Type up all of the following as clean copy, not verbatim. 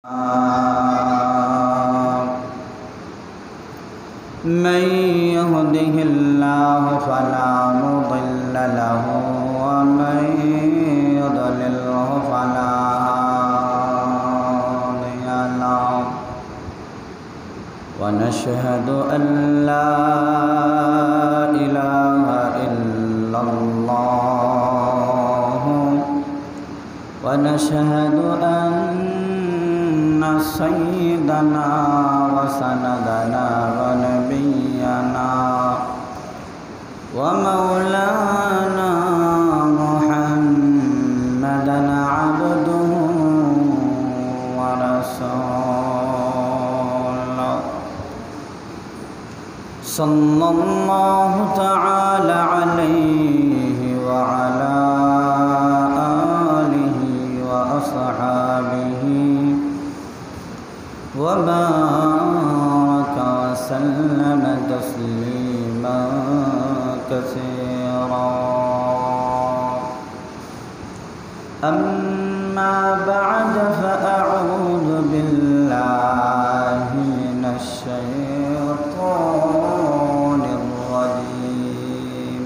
من يهده الله فلا مضل له ومن يضلله فلا هادي له ونشهد أن لا إله إلا الله ونشهد أن سيدنا وسندنا ونبينا ومولانا محمدا عبده ورسوله صلى الله تعالى عليه وعلى آله وأصحابه وبارك وسلم تسليما كثيرا أما بعد فأعوذ بالله من الشيطان الرجيم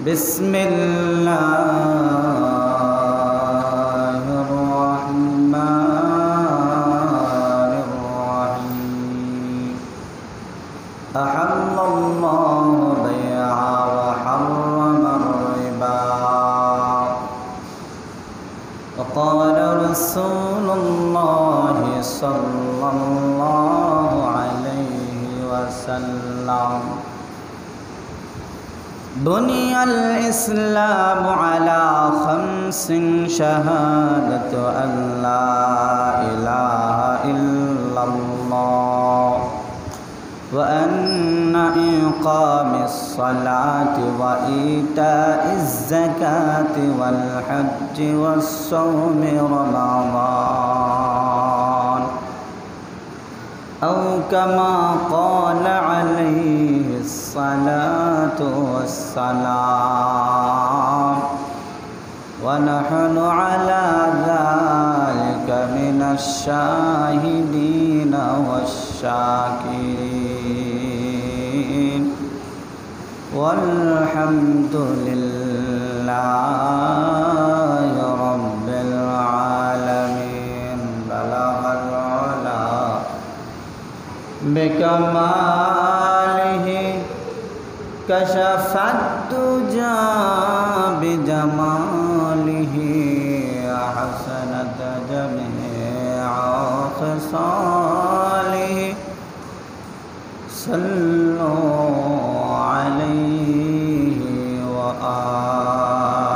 بسم الله أحل الله البيع وحرم الربا وقال رسول الله صلى الله عليه وسلم بني الإسلام على 5 شهادة أن لا إله إلا الله وأن إقام الصلاة وإيتاء الزكاة والحج والصوم رمضان أو كما قال عليه الصلاة والسلام ونحن على ذلك من الشاهدين والشاكرين والحمد لله رب العالمين بلغ العلا بكماله كشف الدجى بجماله حسنت جميع خصاله صلوا عليه وآله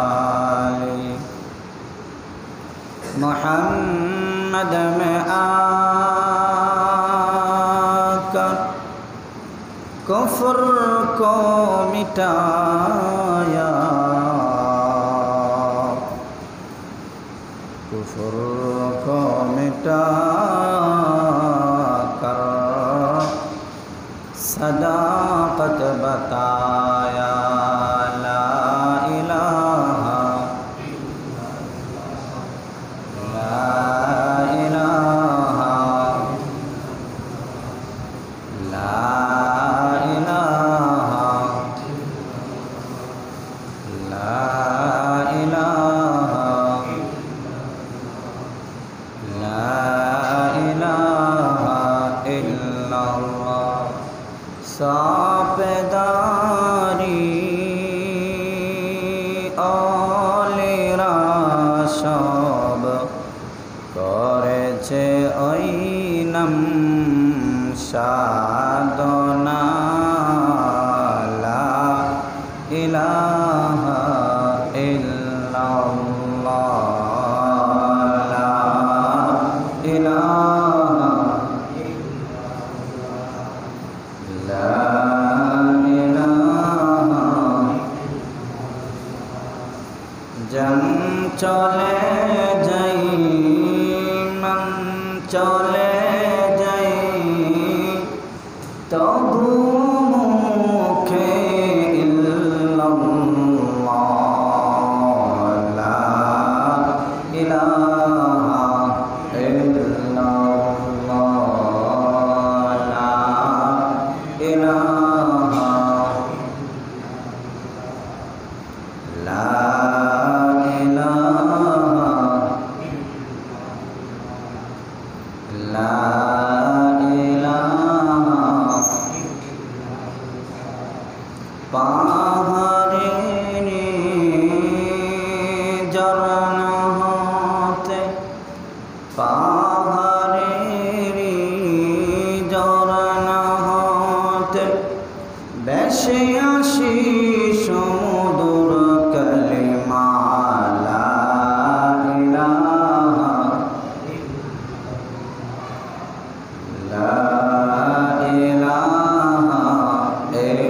محمد में आकर कुफ्र को मिटाया कुफ्र को मिटा कर सदाकत बताया ला इलाहा ला इलाहा ला इलाहा ला इलाहा ला इलाहा इल्लल्लाह सापेदारी अलिरा सब करेছে ওই নাম সাধনা লা ইলাহা ইল্লাল্লাহ লা ইলাহা লা ইলাহা जम चले যাই মন চলে যাই তবু মুখে ইল্লাল্লাহ লা ইলাহা লা ইলাহা পাহাড়েরি ঝরনা হতে পাহাড়েরি ঝরনা হতে ভেসে আসি সমুদ্র কালিমা লা ইলাহা লা ইলাহা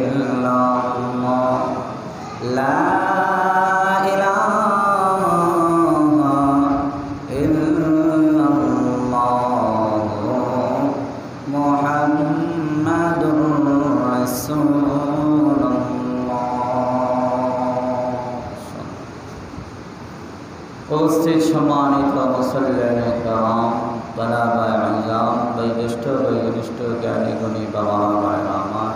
ইল্লাল্লাহ লা ইলাহা ইল্লাল্লাহ মুহাম্মাদুর রাসূলুল্লাহ। উপস্থিত সম্মানিত মুসল্লিয়ানে কেরাম, বালাগায়ে আযম, বয়োজ্যেষ্ঠ বয়োকনিষ্ঠ জ্ঞানী গুণী বাবা ভাইরা আমার,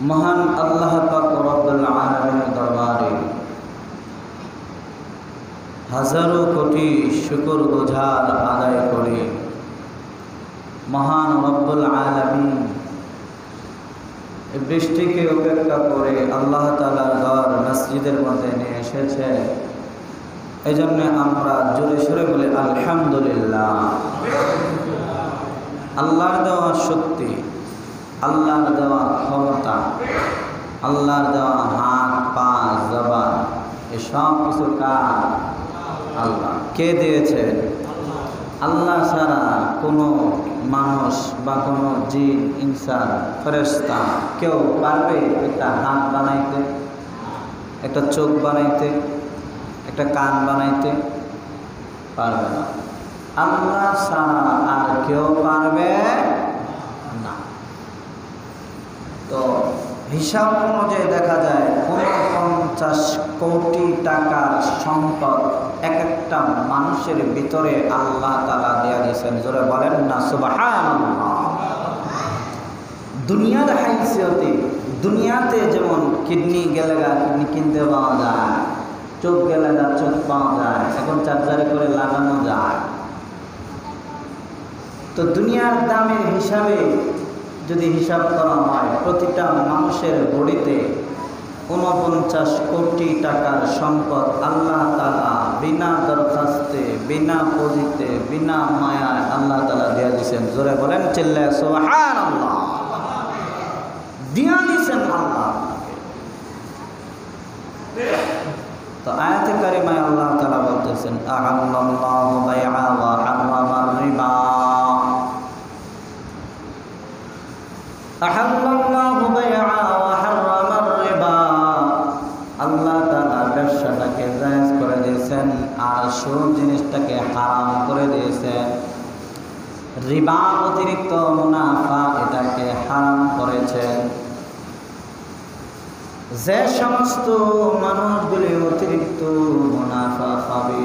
মহান আল্লাহ পাক রব্বুল আলামিনের দরবারে হাজারো কোটি শুকর গুজার আদায় করি। মহান রব্বুল আলামিন এই বৃষ্টিকে উপেক্ষা করে আল্লাহ তাআলার ঘর মসজিদের মধ্যে নিয়ে এসেছে। এই জন্য আমরা জোরে সোরে বলি আলহামদুলিল্লাহ। আল্লাহর দেওয়া শক্তি, আল্লাহর দেওয়া ক্ষমতা, আল্লাহর দেওয়া হাত পা জবান, এই সব কিছু কার? আল্লাহ। কে দিয়েছে? আল্লাহ ছাড়া কোনো মানুষ বা কোনো জিন ইনসান ফেরেশতা কেউ পারবে একটা হাত বানাইতে, একটা চোখ বানাইতে, একটা কান বানাইতে? পারবে না। আল্লাহ ছাড়া আর কেউ পারবে না। তো হিসাব অনুযায়ী দেখা যায় 49 কোটি টাকার সম্পদ এক একটা মানুষের ভিতরে আল্লাহ তাআলা দেয়া দিয়েছেন। জোরে বলেন না সুবহানাল্লাহ। দুনিয়ার হাইসিয়তে, দুনিয়াতে যেমন কিডনি গেলে কিডনি কিনতে পাওয়া যায়, চোখ গেলে চোখ পাওয়া যায়, এখন চার্জারে করে লাগানো যায়। তো দুনিয়ার দামের হিসাবে যদি হিসাব করা হয়, প্রতিটা মানুষের বডিতে 49 কোটি টাকার সম্পদ আল্লাহ তাআলা বিনা দরখাস্তে, বিনা পুঁজিতে, বিনা মায়ায় আল্লাহ তাআলা দিয়া দিয়েছেন। জোরে বলেন চিল্লায় সুবহানাল্লাহ। দিয়া দিয়েছেন আল্লাহ। তো আয়াতে কারিমায় আল্লাহ তাআলা বলতেছেন আহাল্লাল্লাহু বাইআ ওয়া হারামার রিবা। আহাল্লাল্লাহু বাইআ ওয়া হারামার রিবা। আল্লাহ তাআলা ব্যবসাটাকে জায়েজ করে দিয়েছেন আর সুদ জিনিসটাকে হারাম করে দিয়েছেন। রিবা অতিরিক্ত মুনাফা এটাকে হারাম করেছেন। যে সমস্ত মানুষগুলি অতিরিক্ত মুনাফা খাবে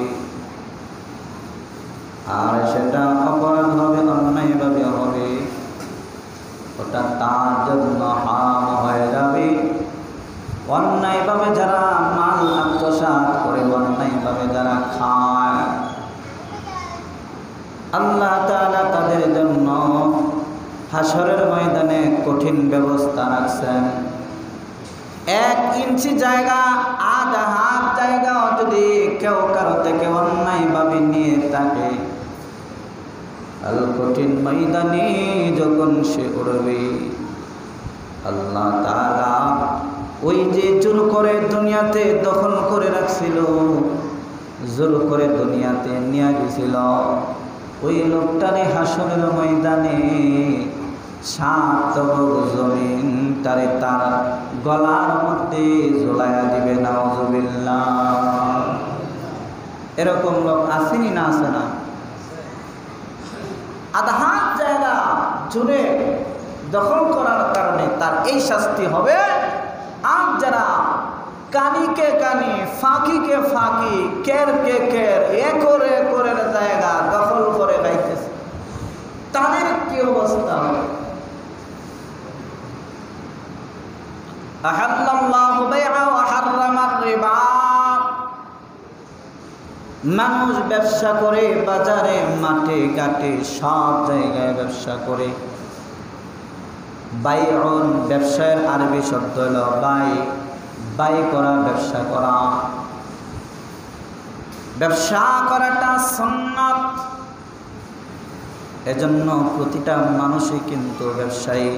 আর সেটা অপরাধ হবে, অন্যায়ভাবে হবে, ওটা তার জন্য হারাম হয়ে যাবে। অন্যায়ভাবে যারা মাল আত্মসাৎ করে, অন্যায়ভাবে যারা খায়, আল্লাহ তাআলা তাদের জন্য হাসরের ময়দানে কঠিন ব্যবস্থা রাখছেন। 1 ইঞ্চি জায়গা, আধা হাত জায়গাও যদি কেউ কারো থেকে অন্যায়ভাবে নিয়ে থাকে, আল কঠিন ময়দানে যখন সে উড়বে, আল্লাহ তাআলা ওই যে জোর করে দুনিয়াতে দখল করে রাখছিল, জোর করে দুনিয়াতে নিয়ে গেছিল, ওই লোকটারে হাসরের ময়দানে 7 জমিন তারে তার গলার মধ্যে ঝোলাইয়া দিবে। নাউযুবিল্লাহ। এরকম লোক আসেনি না? আসে না? আধা হাত জায়গা জুড়ে দখল করার কারণে তার এই শাস্তি হবে। আর যারা কানিকে কানি, ফাঁকিকে ফাঁকি, কেরকে কের, একরের জায়গা দখল করে রাখতেছে, তাদের কি অবস্থা হবে? আহাল্লাল্লাহু বাইআ ওয়া হারামার রিবা। মানুষ ব্যবসা করে, বাজারে, মাঠে ঘাটে সব জায়গায় ব্যবসা করে। বাইউন ব্যবসায়ের আরবি শব্দ হলো বাই করা, ব্যবসা করা। ব্যবসা করাটা সুন্নাত। এজন্য প্রতিটা মানুষই কিন্তু ব্যবসায়ী।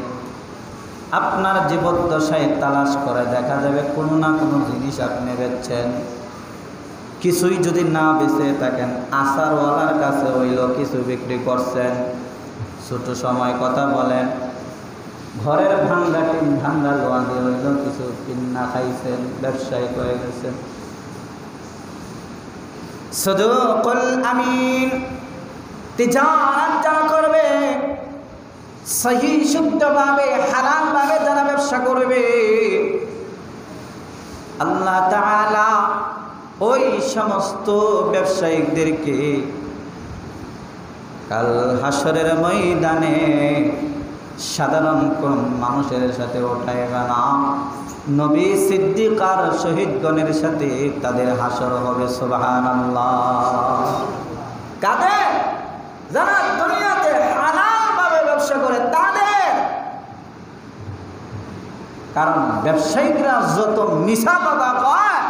আপনার জীবদ্দশায় তালাশ করে দেখা যাবে কোনো না কোনো জিনিস আপনি বেচছেন। কিছুই যদি না বেচে থাকেন, আচারওয়ালার কাছে হইল কিছু বিক্রি করছেন। ছোট সময় কথা বলেন, ঘরের ভাঙ্গা টিন ভাঙ্গা লোয়া দিয়ে হইল কিছু কিনা খাইছেন, ব্যবসায়ী হয়ে গেছেন। সাদুকুল আমিন তিজারত যারা করবে, সহি শুদ্ধভাবে হালালভাবে যারা ব্যবসা করবে, আল্লাহ তাআলা ওই সমস্ত ব্যবসায়িকদেরকে কাল হাসরের ময়দানে সাধারণ কোন মানুষের সাথে ওঠাইবে না, নবী সিদ্দিক আর শহীদগণের সাথে তাদের হাসর হবে। সুবহানাল্লাহ। কাদের? যারা দুনিয়াতে হালালভাবে ব্যবসা করে তাদের। কারণ ব্যবসায়িকরা যত মিছা কথা কয়,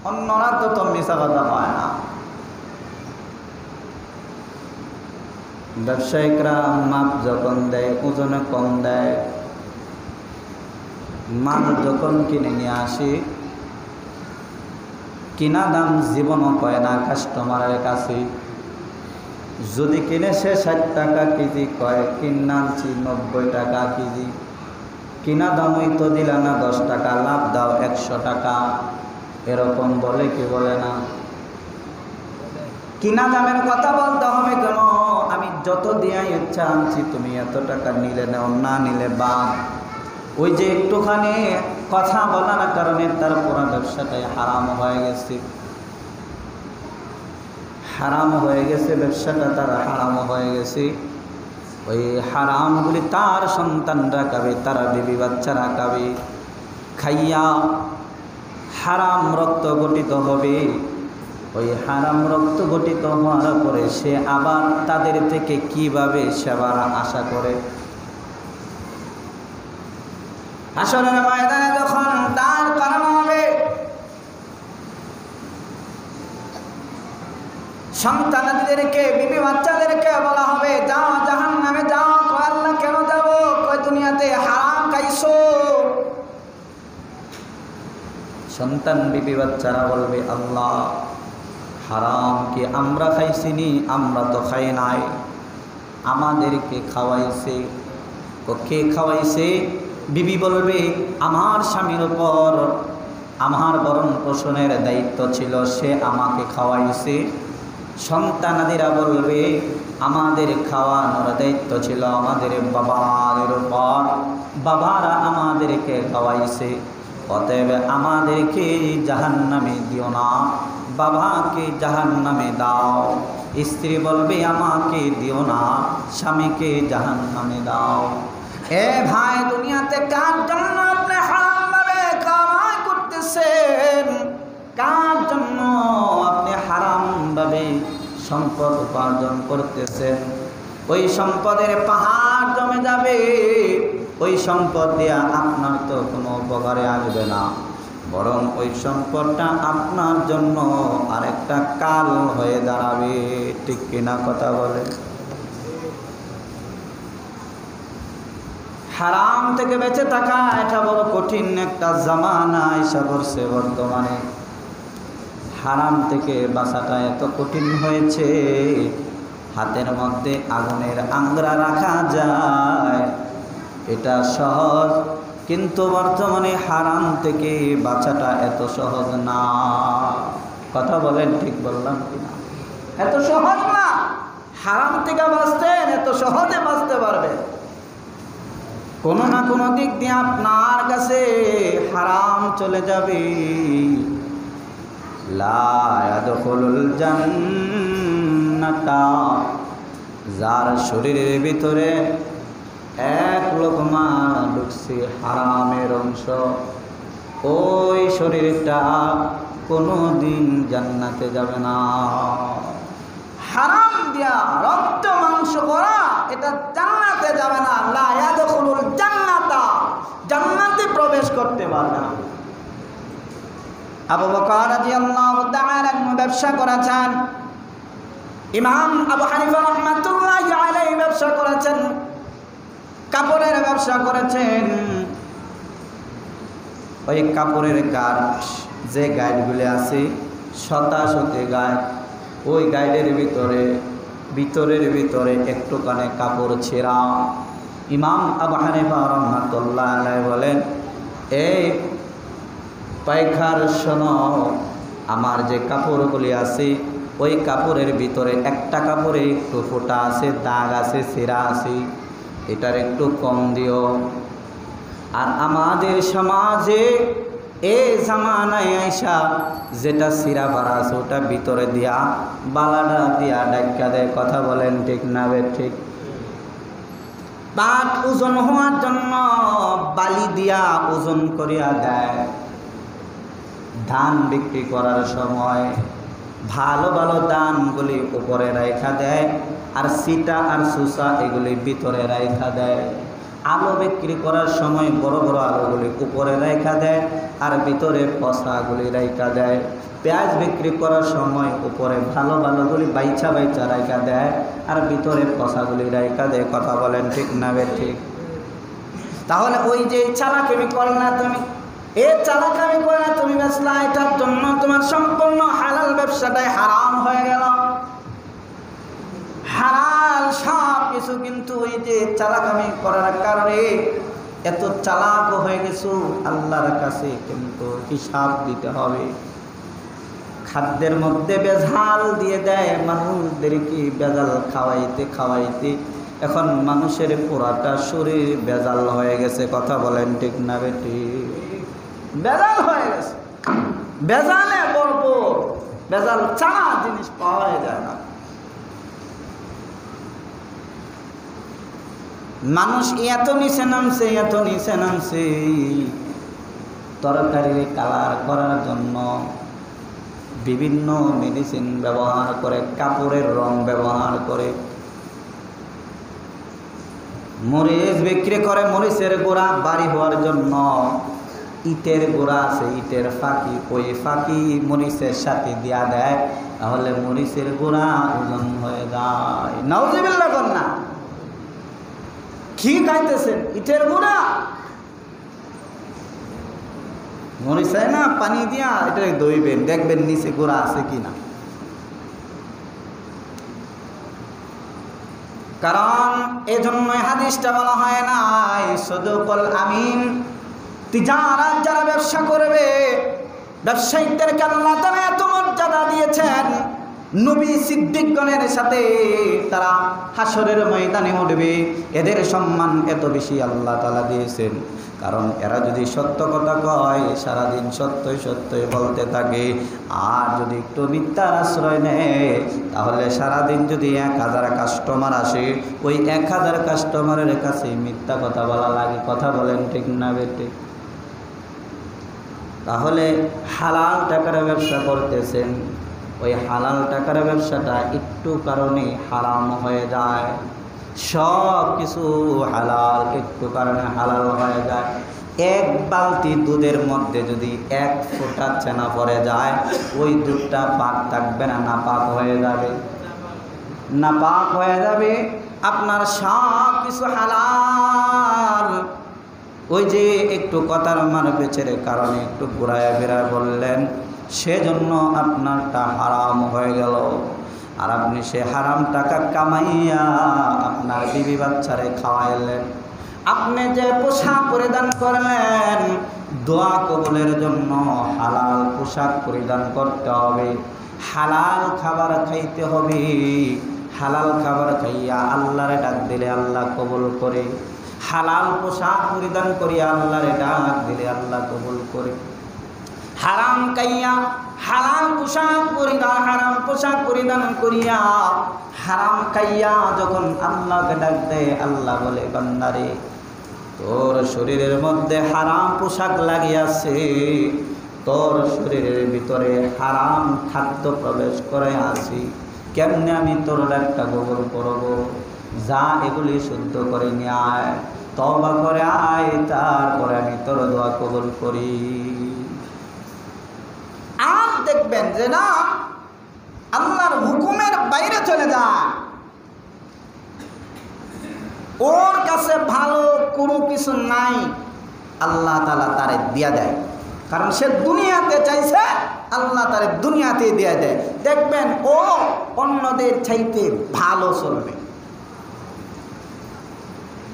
অন্যরা তত মিছা কথা কয় না। ব্যবসায়িকরা মাপ যখন দেয়, ওজনে কম দেয়। মাল যখন কিনে নিয়ে আসি, কিনা দাম জীবনও কয় না কাস্টমারের কাছে। যদি কিনে সে 60 টাকা কেজি কয়, কিনাচ্ছি 90 টাকা কেজি। কিনা দামই তো দিলা না, 10 টাকা লাভ দাও, 100 টাকা। এরকম বলে কি বলে না? কিনা দামের কথা বলতে হবে কেন? আমি যত দিয়াই ইচ্ছা আনছি, তুমি এত টাকা নিলে নাও, না নিলে বাদ। ওই যে একটুখানি কথা বলার কারণে তার পুরো ব্যবসাটাই হারাম হয়ে গেছে। হারাম হয়ে গেছে ব্যবসাটা, তার হারাম হয়ে গেছে। ওই হারামগুলি তার সন্তানরা খাবে, তার বিবি বাচ্চারা খাবে। খাইয়া হারাম রক্ত গঠিত হবে। ওই হারাম রক্ত গঠিত হওয়ার পরে সে আবার তাদের থেকে কিভাবে সেবার আশা করে। হাসরের ময়দানে যখন তার কারণ হবে, সন্তানদেরকে, বিবি বাচ্চাদেরকে বলা হবে যাও জাহান্নামে যাও। কয় আল্লাহ কেন যাব? কয় দুনিয়াতে হারাম খাইছো। সন্তান বিবি বাচ্চারা বলবে আল্লাহ হারাম কি আমরা খাইছিনি? আমরা তো খাই নাই, আমাদেরকে খাওয়াইছে। কে খাওয়াইছে? বিবি বলবে আমার স্বামীর উপর আমার ভরণ পোষণের দায়িত্ব ছিল, সে আমাকে খাওয়াইছে। সন্তানাদিরা বলবে আমাদের খাওয়ানোর দায়িত্ব ছিল আমাদের বাবাদের উপর, বাবারা আমাদেরকে খাওয়াইছে, অতএব আমাদেরকে জাহান্নামে দিও না, বাবাকে জাহান্নামে দাও। স্ত্রী বলবে আমাকে দিও না, স্বামীকে জাহান্নামে দাও। এ ভাই, দুনিয়াতে কার জন্য আপনি হারামভাবে কামাই করতেছেন? কার জন্য আপনি হারামভাবে সম্পদ উপার্জন করতেছেন? ওই সম্পদের পাহাড় জমে যাবে। ওই সম্পদ দিয়ে আপনার তো কোনো উপকারে আসবে না, বরং ওই সম্পদটা আপনার জন্য আরেকটা কাল হয়ে দাঁড়াবে। ঠিক কিনা কথা বলে? হারাম থেকে বেঁচে থাকা এটা বড় কঠিন একটা জামানা এসে পড়ছে বর্তমানে। হারাম থেকে বাঁচাটা এত কঠিন হয়েছে, হাতের মধ্যে আগুনের আংরা রাখা যায়, এটা সহজ। কিন্তু বর্তমানে হারাম থেকে বাঁচাটা এত সহজ না। কথা বলেন, ঠিক বললাম কিনা? এত সহজ না। হারাম থেকে বাঁচতেন, এত সহজে বাঁচতে পারবেন। কোনো না কোনো দিক দিয়ে আপনার কাছে হারাম চলে যাবে। লা ইয়াদখুলুল জান্নাতা, যার শরীরের ভিতরে এক লোকমা ঢুকছে হারামের অংশ, ওই শরীরটা কোনো দিন জান্নাতে যাবে না। হারাম দিয়া রক্ত মাংস করা এটা জান্নাতে যাবে না। লা ইয়াদখুলুল জান্নাতা, জান্নাতে প্রবেশ করতে পারবে না। আবু বকর রাদিয়াল্লাহু তাআলা ব্যবসা করেছেন, ইমাম আবু হানিফা রাহমাতুল্লাহি আলাইহি ব্যবসা করেছেন, কাপড়ের ব্যবসা করেছেন। ওই কাপড়ের গার্ড, যে গাইডগুলি আছে শতাশতি গাইড, ওই গাইডের ভিতরের ভিতরে একটুখানি কাপড় ছেঁড়া। ইমাম আবু হানিফা রাহমাতুল্লাহি আলাইহি বলেন, এই পাইকার শোনো, আমার যে কাপড়গুলি আছে ওই কাপড়ের ভিতরে একটা কাপড়ে একটু ফোঁটা আছে, দাগ আছে, ছেঁড়া আছে, এটার একটু কম দিও। আর আমাদের সমাজে এই জামানায় আইসা যেটা ছিঁড়া ফাড়া আছে ওটা ভিতরে দিয়া বালাডা দিয়া ডাক্কা দেয়। কথা বলেন ঠিক না বে ঠিক? পাট ওজন হওয়ার জন্য বালি দিয়া ওজন করিয়া দেয়। ধান বিক্রি করার সময় ভালো ভালো ধানগুলি উপরে রাইখা দেয়, আর সিটা আর সুসা এগুলি ভিতরে রাইখা দেয়। আলু বিক্রি করার সময় বড় বড় আলুগুলি উপরে রাইখা দেয়, আর ভিতরে পচাগুলি রাইখা দেয়। পেঁয়াজ বিক্রি করার সময় উপরে ভালো ভালোগুলি বাইচা বাইচা রাইখা দেয়, আর ভিতরে পচাগুলি রাইখা দেয়। কথা বলেন ঠিক না বে ঠিক? তাহলে ওই যে চালাকি করো না তুমি, এই চালাকি করে না তুমি বেচলা, এটার জন্য তোমার সম্পূর্ণ হালাল ব্যবসাটাই হারাম হয়ে গেল। হালাল সব কিছু, কিন্তু ওই যে চালাকি করার কারণে এত চালাক হয়ে গেছো, আল্লাহর কাছে কিন্তু হিসাব দিতে হবে। খাদ্যের মধ্যে বেজাল দিয়ে দেয় মানুষদেরকে, বেজাল খাওয়াইতে খাওয়াইতে এখন মানুষের পুরাটা শরীর বেজাল হয়ে গেছে। কথা বলেন ঠিক না বেটি? বেজাল হয়ে গেছে, বেজালে ভরপুর, বেজাল ছাড়া জিনিস পাওয়া যায় না। মানুষ এত নিচে নামছে তরকারির কালার করার জন্য বিভিন্ন মেডিসিন ব্যবহার করে, কাপড়ের রং ব্যবহার করে, মরিচ বিক্রি করে, মরিচের গোড়া বাড়ি হওয়ার জন্য ইটের গোড়া আছে, ইটের ফাঁকি, ওই ফাঁকি মরিচের সাথে দিয়া দেয়, তাহলে মরিচের গোড়া ওজন হয়ে যায়। নাউজুবিল্লাহ বল না? কি খাইতেছেন? ইটের গোড়া মরিচ হয় না, পানি দিয়া এটা দইবেন, দেখবেন নিচে গোড়া আছে কিনা। কারণ এজন্যই হাদিসটা বলা হয় নাই সদুকুল আমিন। তিজারাত যারা ব্যবসা করবে, ব্যবসায়ীদেরকে আল্লাহ তাআলা এত মর্যাদা দিয়েছেন, নবী সিদ্দিকগণের সাথে তারা হাসরের ময়দানে উঠবে, এদের সম্মান এত বেশি আল্লাহ তাআলা দিয়েছেন। কারণ এরা যদি সত্য কথা কয়, সারাদিন সত্যই বলতে থাকে, আর যদি একটু মিথ্যার আশ্রয় নেয়, তাহলে সারাদিন যদি 1000 কাস্টমার আসে, ওই 1000 কাস্টমারের কাছে মিথ্যা কথা বলা লাগে। কথা বলেন ঠিক না বেটে? তাহলে হালাল টাকার ব্যবসা করতেছেন, ওই হালাল টাকার ব্যবসাটা একটু কারণে হারাম হয়ে যায়। সব কিছু হালাল, একটু কারণে হালাল হয়ে যায়। এক বালতি দুধের মধ্যে যদি 1 ফোঁটা ছানা পড়ে যায়, ওই দুধটা পাক থাকবে না, নাপাক হয়ে যাবে, নাপাক হয়ে যাবে। আপনার সব কিছু হালাল। ওই যে একটু কথার মার পেছের কারণে একটু ঘুরায় ফেরায় বললেন, সেজন্য আপনারটা হারাম হয়ে গেল। আর আপনি সে হারাম টাকা কামাইয়া আপনার বিবি বাচ্চারে খাওয়াইলেন। আপনি যে পোশাক পরিধান করলেন, দোয়া কবুলের জন্য হালাল পোশাক পরিধান করতে হবে, হালাল খাবার খাইতে হবে। হালাল খাবার খাইয়া আল্লাহরে ডাক দিলে আল্লাহ কবুল করে, হালাল পোশাক পরিধান করিয়া আল্লাহরে ডাক দিলে আল্লাহ কবুল করে। হারাম খাইয়া হারাম পোশাক পরিধান করিয়া হারাম খাইয়া যখন আল্লাহকে ডাক দেয়, আল্লাহ বলে, বান্দারে তোর শরীরের মধ্যে হারাম পোশাক লাগিয়াছে, তোর শরীরের ভিতরে হারাম খাদ্য প্রবেশ করে আসি, কেমনে আমি তোর একটা কবুল করব? যা এগুলি শুদ্ধ করে নিয়ে আয়, তওবা করে আয়, তারপরে আমি তোর দোয়া কবুল করি। আর দেখবেন যে না, আল্লাহর হুকুমের বাইরে চলে যায়, ওর কাছে ভালো কোনো কিছু নাই, আল্লাহ তাআলা তারে দিয়া দেয়। কারণ সে দুনিয়াতে চাইছে, আল্লাহ তারে দুনিয়াতে দিয়ে দেয়। দেখবেন ও অন্যদের চাইতে ভালো চলবে।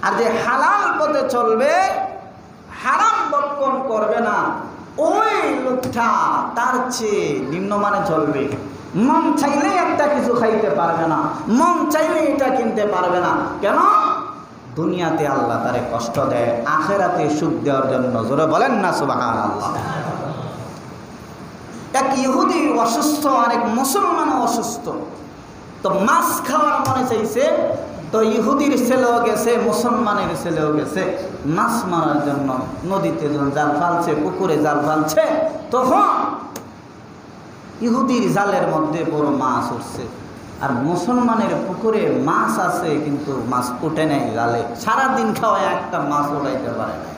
আর যে হালাল পথে চলবে, হারাম বক্ষণ করবে না, ওই লোকটা তার চেয়ে নিম্নমানে চলবে। মন চাইলে একটা কিছু খাইতে পারবে না, মন চাইলে এটা কিনতে পারবে না। কেন? দুনিয়াতে আল্লাহ তারে কষ্ট দেয়, আখিরাতে সুখ দেওয়ার জন্য। জোরে বলেন না সুবহানাল্লাহ। এক ইহুদি অসুস্থ, আরেক মুসলমানও অসুস্থ। তো মাছ খাওয়ার মনে চাইছে, তো ইহুদির ছেলেও গেছে, মুসলমানের ছেলেও গেছে মাছ মারার জন্য। নদীতে জাল ফালছে, পুকুরে জাল ফালছে, তখন ইহুদির জালের মধ্যে বড় মাছ উঠছে, আর মুসলমানের পুকুরে মাছ আছে কিন্তু মাছ উঠে নাই জালে। সারাদিন খাওয়ায় একটা মাছ উঠাইতে পারে না।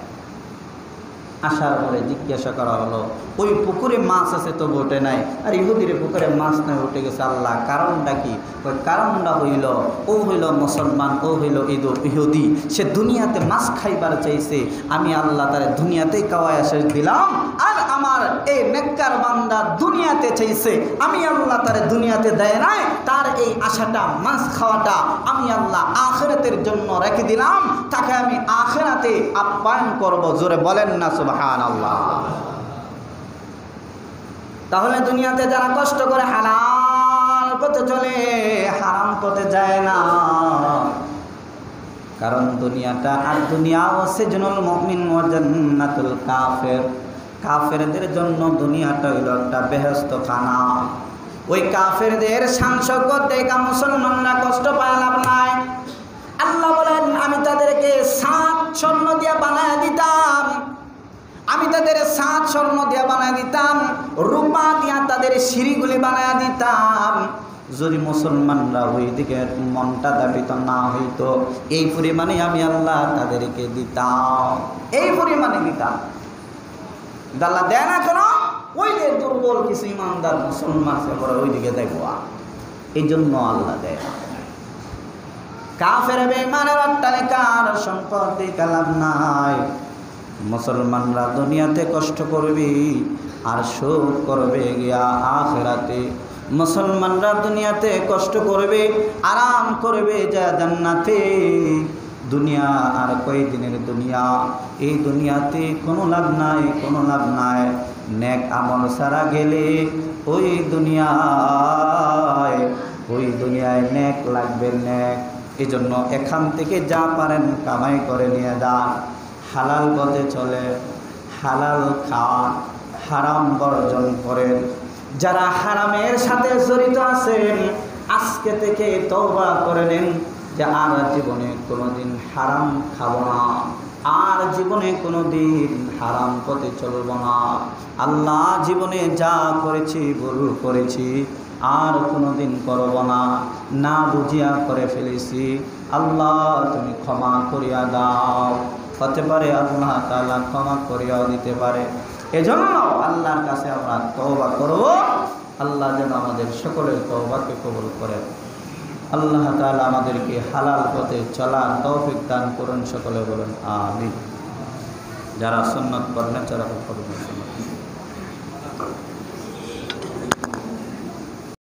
আসার পরে জিজ্ঞাসা করা হলো, ওই পুকুরে মাছ আছে তো ওঠে নাই, আর ইহুদির পুকুরে মাছ নাই উঠে গেছে, আল্লাহ কারণটা কি? ওই কারণটা হইল, ও হইল মুসলমান, ও হইল ইহুদি। সে দুনিয়াতে মাছ খাইবার চাইছে, আমি আল্লাহ তারে দুনিয়াতেই খাওয়ায় শেষ দিলাম। আর আমার এই নেককার বান্দা দুনিয়াতে চাইছে, আমি আল্লাহ তারে দুনিয়াতে দেয় নাই। তার এই আশাটা, মাছ খাওয়াটা আমি আল্লাহ আখিরাতের জন্য রেখে দিলাম, তাকে আমি আখিরাতে আপ্যায়ন করব। জোরে বলেন না সুবহানাল্লাহ। তাহলে দুনিয়াতে যারা কষ্ট করে হালাল পথে চলে, হারাম পথে যায় না। কারণ দুনিয়াটা, আর দুনিয়া সিজনুল মুমিন ওয়া জান্নাতুল কাফির। কাফেরদের জন্য দুনিয়াটা হইল একটা বেহেশত খানা। ওই কাফেরদের শান-শওকত দেখা মুসলমানরা কষ্ট পায় লাভ নাই। আল্লাহ বলেন, আমি তাদেরকে 7 স্বর্ণ দিয়ে বানায় দিতাম, আমি তাদের 7 স্বর্ণ দিয়ে বানায় দিতাম, রূপা দিয়া তাদের সিঁড়িগুলি বানায় দিতাম। যদি মুসলমানরা ওই দিকে মনটা দাবিত না হইতো, এই পরিমাণে আমি আল্লাহ তাদেরকে দিতাম, এই পরিমাণে দিতাম। আল্লাহ দেয় না কেন? ওই যে দুর্বল কিছু ইমানদার মুসলমান সে করে ওই দিকে দেখবা, এই জন্য আল্লাহ দেয়। কাফের বেঈমানের অট্টালিকার সম্পদ দিয়ে লাভ নাই। মুসলমানরা দুনিয়াতে কষ্ট করবে আর সুখ করবে গিয়া আখিরাতে। মুসলমানরা দুনিয়াতে কষ্ট করবে, আরাম করবে যা জান্নাতে। দুনিয়া আর কয়দিনের দুনিয়া, এই দুনিয়াতে কোনো লাভ নাই, কোনো লাভ নাই। নেক আমল সারা গেলে ওই দুনিয়ায় নেক লাগবে, নেক। এই জন্য এখান থেকে যা পারেন কামাই করে নিয়ে যান, হালাল পথে চলে, হালাল খান, হারাম বর্জন করেন। যারা হারামের সাথে জড়িত আছেন, আজকে থেকে তওবা করে নেন যে আর জীবনে কোনোদিন হারাম খাবো না, আর জীবনে কোনোদিন হারাম পথে চলব না। আল্লাহ, জীবনে যা করেছি ভুল করেছি, আর কোনোদিন করব না, না বুঝিয়া করে ফেলেছি, আল্লাহ তুমি ক্ষমা করিয়া দাও। হতে পারে আল্লাহ তাআলা ক্ষমা করিয়াও দিতে পারে। এজন্য আল্লাহর কাছে আমরা তওবা করব। আল্লাহ যেন আমাদের সকলের তওবাকে কবুল করেন। আল্লাহ তাআলা আমাদেরকে হালাল পথে চলার তৌফিক দান করুন। সকলে বলেন আমিন। যারা সুন্নাত পড়েন তারা করবেন সুন্নাত।